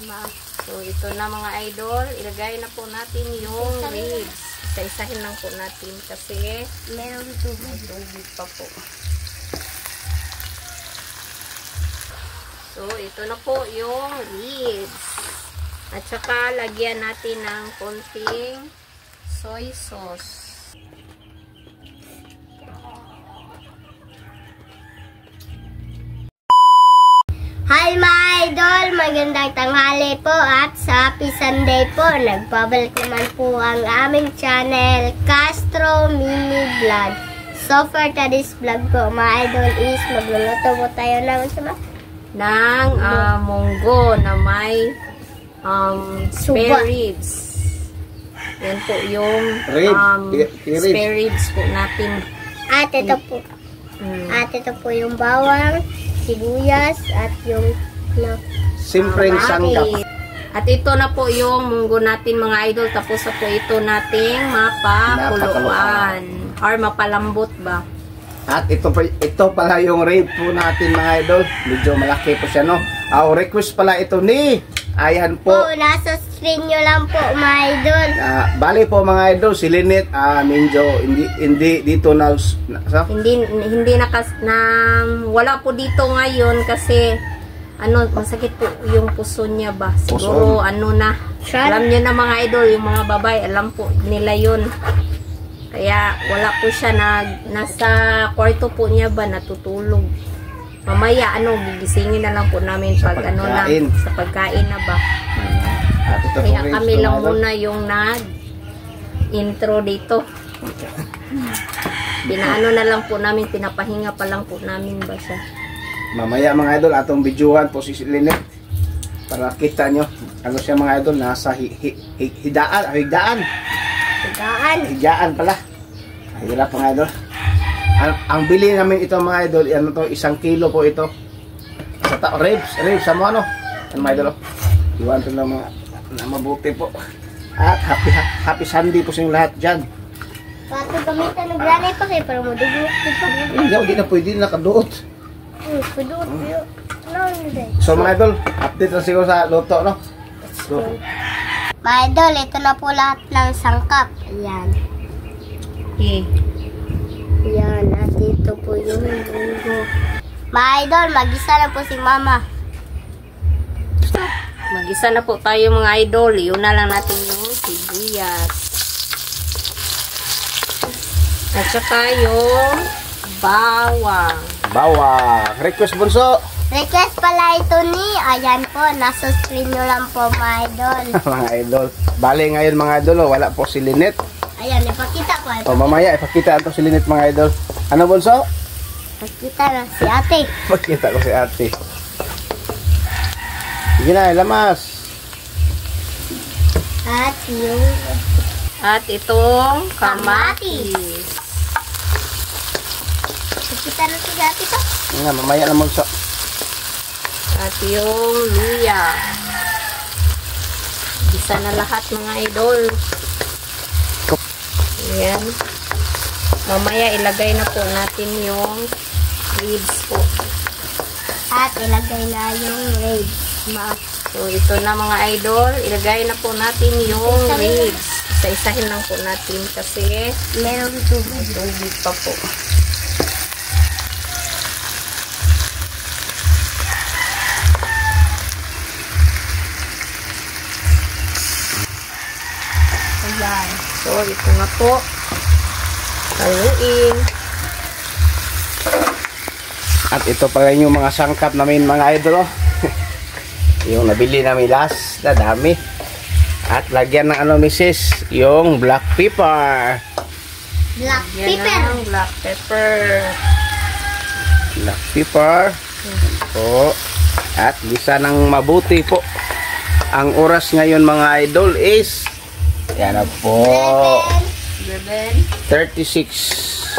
So, ito na mga idol. Ilagay na po natin yung ribs. Isa-isahin lang po natin kasi meron tubig pa po. So, ito na po yung ribs. At saka, lagyan natin ng konting soy sauce. Hi mga idol! Magandang tanghali po at sa Happy Sunday po. Nagbabalik naman po ang aming channel, Castro Mini Vlog. So for today's vlog po mga idol is magluluto po tayo ng munggo na may spare ribs. Yan po yung spare ribs po natin. At ito po yung bawang, sibuyas at yung simpleng sangkap. At ito na po yung munggo natin mga idol. Tapos na po ito nating mapakuluan or mapalambot ba. At ito pala yung rib po natin mga idol. Medyo malaki po siya, no? Request pala ito ni ayan po. Nasa screen nyo lang po mga idol. Bali po mga idol, si Lynette medyo hindi dito na hindi wala po dito ngayon kasi masakit po yung puso niya ba. Siguro alam niyo na mga idol, yung mga babae alam po nila yun. Kaya wala po siya nasa kwarto po niya ba natutulog. Mamaya gigisingin na lang po namin sa pagkain na ba. Kaya kami lang muna yung intro dito. Binaano na lang po namin, pinapahinga pa lang po namin ba siya. Mamaya mga idol, atong videohan po si Lynette para kita nyo siya mga idol, nasa higdaan pala. Hirap mga idol. Ang bili namin ito mga idol, isang kilo po ito. Ribs sa mga mga idol. Iwan ito na mga mabuti po. At happy Sunday po sa inyong lahat dyan. Pato gamitan ng granay pa kayo para madugot. Hindi na pwede nakaduot. Paduot yun. So mga idol, update na siguro sa luto, no? Mga idol, ito na po lahat ng sangkap. Ayan. Ayan, at ito po yung munggo. Mga idol, mag-isa na po si mama. Mag-isa na po tayo mga idol. Yun na lang natin yung sibuyas. At saka yung bawang. Request bunso. Request pala ito ni, ayan po, nasa screen nyo lang po mga idol. Mga idol. Bale ngayon mga idol, wala po si Lynette. Ayan, ipakita ko. Mamaya ipakita ito si Lynette mga idol. Ano bunso? Ipakita na si ate. Ipakita ko si ate. Sige na, lamas. At itong kamatis. Ipakita na si ate pa. Mamaya na bunso. At yung luya. Bisa na lahat mga idol. Ayan. Mamaya ilagay na po natin yung ribs po. At ilagay na yung ribs. So ito na mga idol. Ilagay na po natin yung ribs. Isa-isahin lang po natin kasi meron tubig pa po. Ayan. So, ito na po. Haluin. At ito pa rin yung mga sangkap namin mga idol. Yung nabili namin last na dami. At lagyan ng misis, yung black pepper. Black pepper. Po. At gisa ng mabuti po. Ang oras ngayon mga idol is yan na po. 36.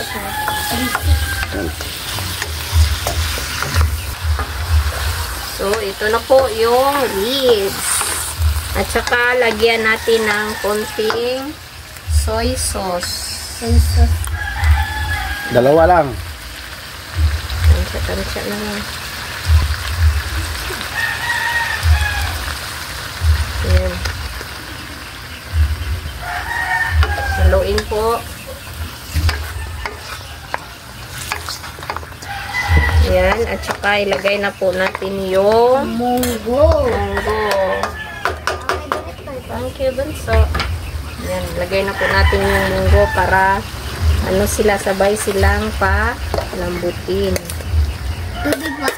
So, ito na po yung ribs. At saka, lagyan natin ng konting soy sauce. Dalawa lang. Tansya na lang. At saka ilagay na po natin yung Munggo. Thank you, Bunso. Yan, lagay na po natin yung munggo para ano sila, sabay silang lambutin. Tubig ba?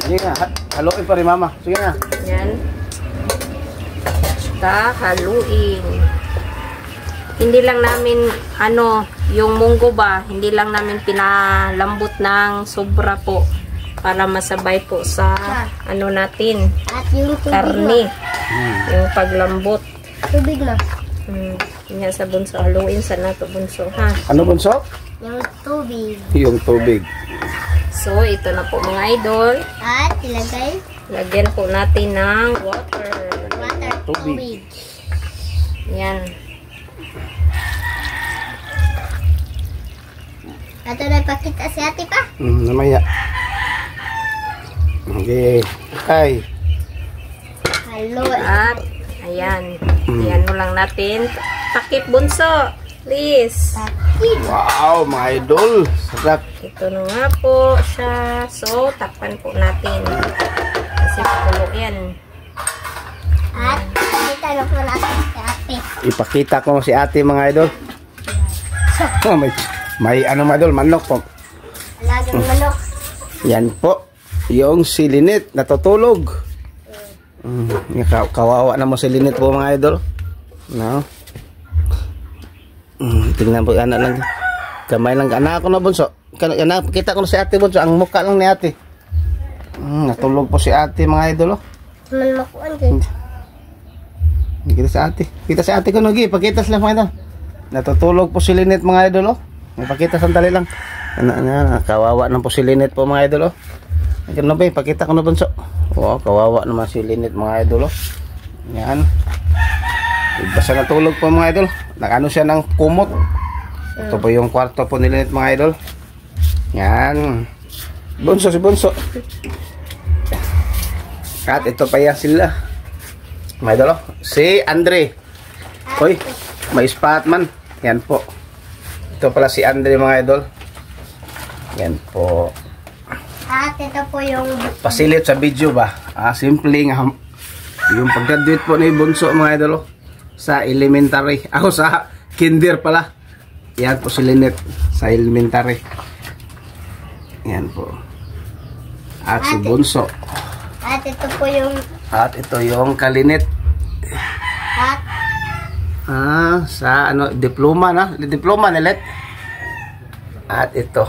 Sige nga, haluin pa rin mama. Sige nga. Yan. Saka haluin. Hindi lang namin, yung munggo ba, hindi lang namin pinalambot ng sobra po para masabay po sa, natin, At yung tubig karne. na. Yung paglambot. Tubig na. Yan sa Bunso, haluin sa nato Bunso, ha? Ano Bunso? Yung tubig. Yung tubig. So, ito na po mga idol. At ilagay Lagyan po natin ng water. tubig. Yan. Ato na ipakita si ate pa. Namaya. Okay. Ay. Halo. At, ayan. Ayan mo lang natin. Takip Bunso. Please. Takip. Wow, mga idol. Sarap. Ito na nga po siya. So, takpan po natin. Kasi pakulo yan. At kita na po natin si ate. Ipakita ko si ate mga idol. Oh, may mga idol, manok po. Alagang manok. Yan po. Yung si Linit natutulog. Kawawa naman si Linit po mga idol. No? Tingnan po, anak lang. Kamay lang. Anak ko na Bunso. Anak, kita ko na si ate Bunso. Ang mukha lang ni ate. Natulog po si ate mga idol. Malmakuan din. Kita sa ate. Kita sa ate ko nagi. Pakita sila mga idol. Natutulog po si Linit mga idol. Ipakita sandali lang. Kawawa na po si Linit po mga idol. Ano ba? Ipakita ko na Bunso. Wow, kawawa naman si Linit mga idol. Yan. Basta natulog po mga idol. Nag-ano siya ng kumot. Ito po yung kwarto po ni Linit mga idol. Yan. Bunso, si Bunso. At ito pa yan sila. Mga idol. Si Andre. Hoy, may spot man. Yan po. Ito pala si Andre mga idol. Yan po. At ito po yung Pasilit sa video ba? Simple nga. Yung pag-graduate po ni Bunso mga idol. Sa elementary. Ako sa kinder pala. Yan po si Linit. Sa elementary. Yan po. At si Bunso. At ito po yung At ito yung kalinit. at Sa diploma na. Diploma nilet. At ito.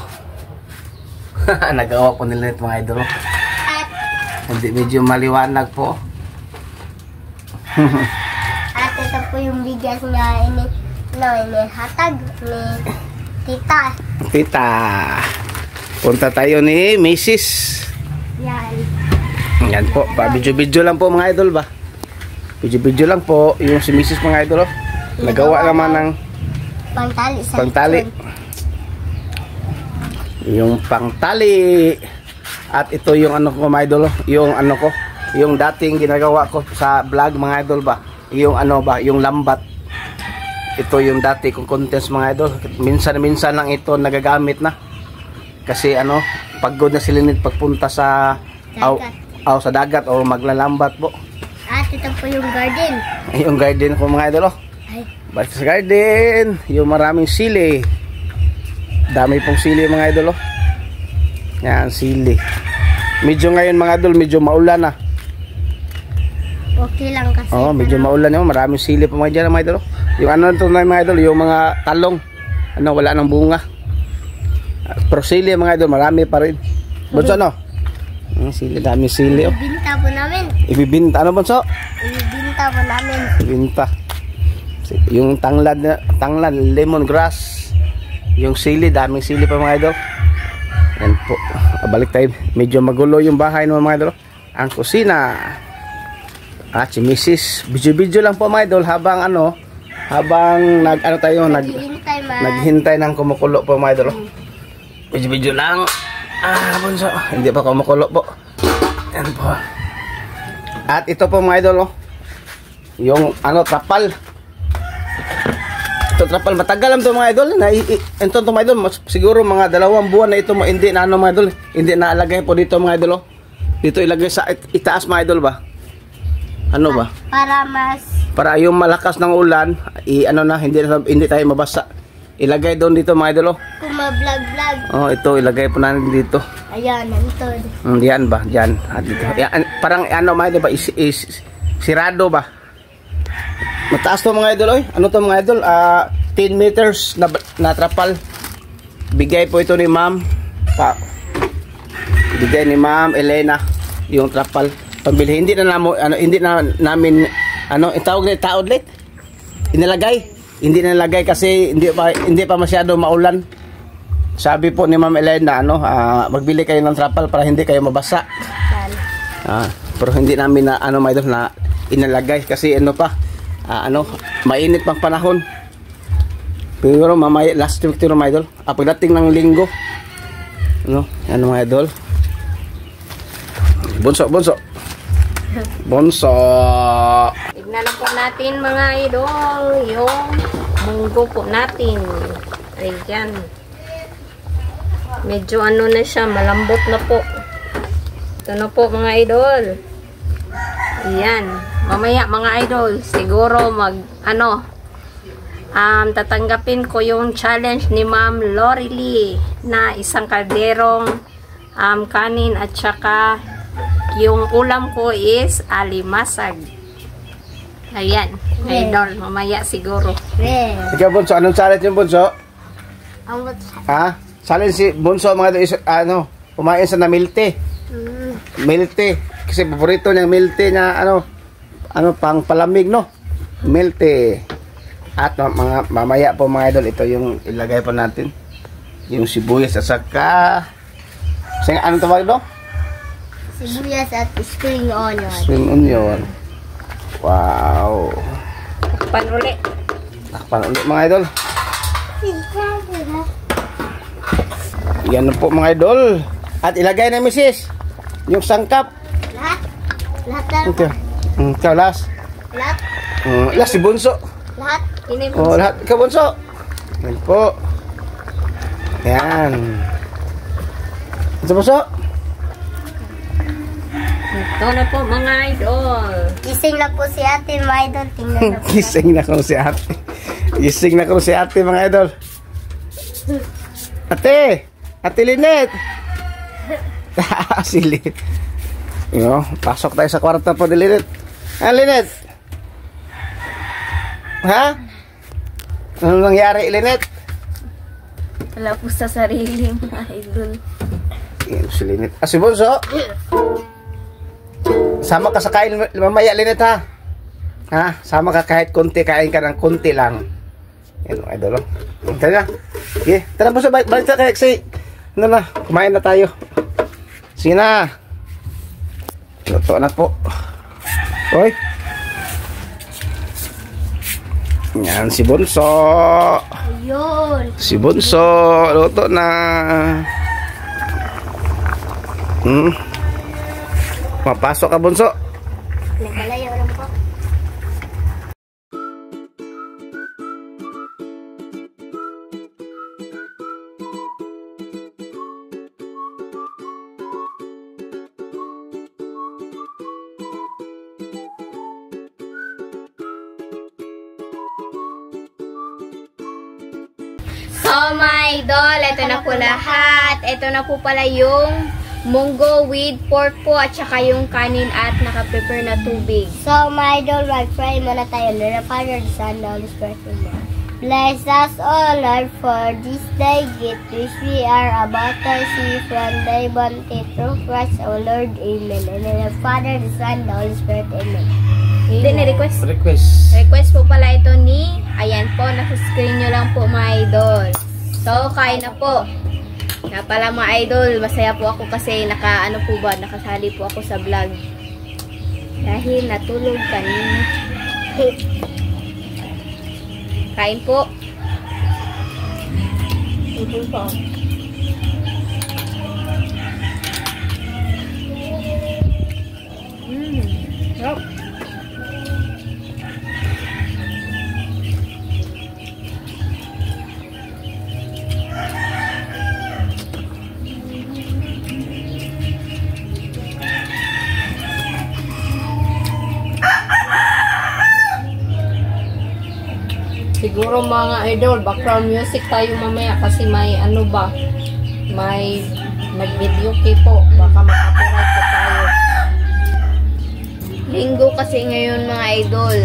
Nagawa po nila ito mga idol. at Hindi medyo maliwanag po. at ito po yung bigas na inihatag ni tita. Tita. Punta tayo ni Mrs. Yan. Yan po. Video-video lang po mga idol ba? Video-video lang po. Yung si Mrs. mga idol. Nagawa naman ng Pangtali sa pangtali. Yung pangtali. At ito yung ano ko mga idol. Yung ano ko. Yung dating ginagawa ko sa vlog mga idol ba. Yung ano ba. Yung lambat. Ito yung dati kong contents mga idol. Minsan lang ito nagagamit na. Kasi ano. Pagod na si Linit pagpunta sa dagat. Sa dagat o maglalambat po. At ito po yung garden. Yung garden ko mga idol. Ay, Basta sa garden, yung maraming sili. Dami pong sili mga idol. Yan, sili. Medyo ngayon mga idol, medyo maulan na. okay lang kasi. Medyo maulan yun. Maraming sili po mga dyan mga idol. Yung ano ito na mga idol, yung mga talong. Wala ng bunga. Pero sili mga idol, marami pa rin. Bunso ano? Sili, dami sili. Ibinta po namin. Ibibinta, ano Bunso? Ibinta po namin. Ibinta. Yung tanglad, lemongrass. Yung sili, daming sili pa mga idol. Yan po. Balik tayo. Medyo magulo yung bahay ng mga idol. Ang kusina. At si Mrs. Video lang po mga idol habang naghintay ng kumukulo po mga idol. Video lang. Bunso. Hindi pa kumukulo po. Yan po. At ito po mga idol. Yung tapal. Ito trapal matagal lang to mga idol. Ito to mga idol, siguro mga 2 buwan na ito hindi na ano mga idol. Hindi na alagay po dito mga idol. Oh. Dito ilagay sa itaas mga idol ba? Ano ba? Para yung malakas ng ulan, ano na hindi tayo mabasa. Ilagay doon dito mga idol. Oh. Kung ma-vlog-vlog. Oh, ito ilagay po natin dito. Ayan, nandito. Diyan ba? Diyan. Dito. Yan, parang ano mga idol ba? Sirado ba? Mataas to mga idol. Oy. Ano to mga idol? 10 meters na trapal. Bigay po ito ni ma'am. Bigay ni ma'am Elena yung trapal. Pambili. Hindi na namin tawag na taodlet. Inilagay. Hindi na nilagay kasi hindi pa masyado maulan. Sabi po ni ma'am Elena magbili kayo ng trapal para hindi kayo mabasa. Pero hindi namin na mga idol na inalagay kasi mainit pang panahon. Pero mamaya last week to mga idol. Pagdating ng linggo. Mga idol. Bonso. Tignan lang po natin mga idol yung munggo po natin. Ayan. Medyo na siya, malambot na po. Ito na po mga idol. Ayan. Mamaya mga idol, siguro tatanggapin ko yung challenge ni Ma'am Lorely na isang kalderong kanin at saka yung ulam ko is alimasag. Ayan, idol, mamaya siguro. Ikaw Bunso, anong challenge yung Bunso? Challenge si Bunso mga idol, kumain sa na milte. Milte, kasi paborito niyang milte na pang palamig milte. At mamaya po mga idol, ito yung ilagay po natin yung sibuyas at saka anong tawag do? Sibuyas at spring onion. Wow. Takpan ulit mga idol. Yan po mga idol. At ilagay na misis yung sangkap. Lahat. Ikaw last. Last si Bunso. Lahat. Lahat. Ikaw Bunso. Yan po. Yan. Ito Bunso. Ito na po mga idol. Gising na po si ate mga idol. Tingnan na po. Gising na ko si ate. Gising na ko si ate mga idol. Ate Linet. Si Linet. Pasok tayo sa kwarto po ni Linet. Linet? Ha? Ano nangyari, Linet? Wala po sa sarili mga idol. Yan si Linet. Si Bunso? Sama ka sa kain mamaya, Linet, ha? Sama ka kahit konti, kain ka ng konti lang. Yan, idol. Tara na. Okay, tara Bunso, balik na kayo kasi kumain na tayo. Sige na. Luto na po. Hoy. Yan si Bunso. Ayun. Si Bunso, luto na. Mapasok ka Bunso. Nagkalayo lang po. So my idol, ito na po lahat. Ito na po pala yung munggo with pork po at saka yung kanin at naka-prepare na tubig. So my idol, mag-pray muna tayo. In the Father, the Son, the Holy Spirit. Amen. Bless us, O Lord, for this day gift which we are about to receive from thy bounty through Christ, O Lord. Amen. And in the Father, the Son, the Holy Spirit. Amen. Hindi na request. Request po pala ito ni, ayan po, nasa screen nyo lang po mga idol. So, kain na po. Nga pala mga idol, masaya po ako kasi nakasali po ako sa vlog. Dahil natulog kanina. Kain po. Ipon po. Yep. siguro mga idol, background music tayo mamaya kasi may ano ba, may nag-video po, baka maka-copyright po tayo. Linggo kasi ngayon mga idol.